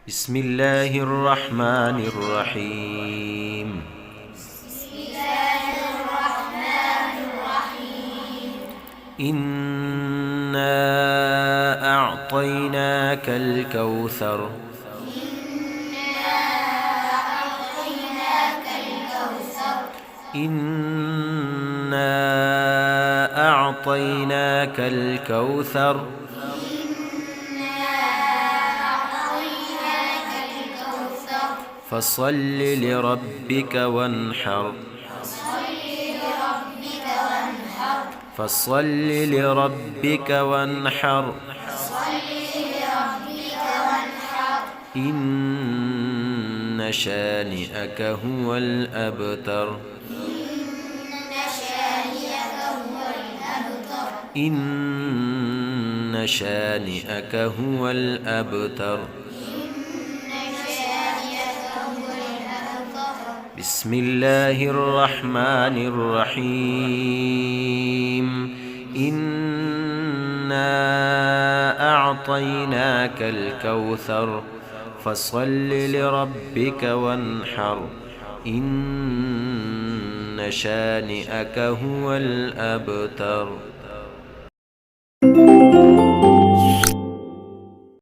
بسم الله الرحمن الرحيم. إنا أعطيناك الكوثر. إنا أعطيناك الكوثر فصل لربك وانحر. فصل لربك وانحر. إن شانئك هو الأبتر. إن شانئك هو الأبتر. بسم الله الرحمن الرحيم. إنا أعطيناك الكوثر فصل لربك وانحر. إن شانئك هو الأبتر.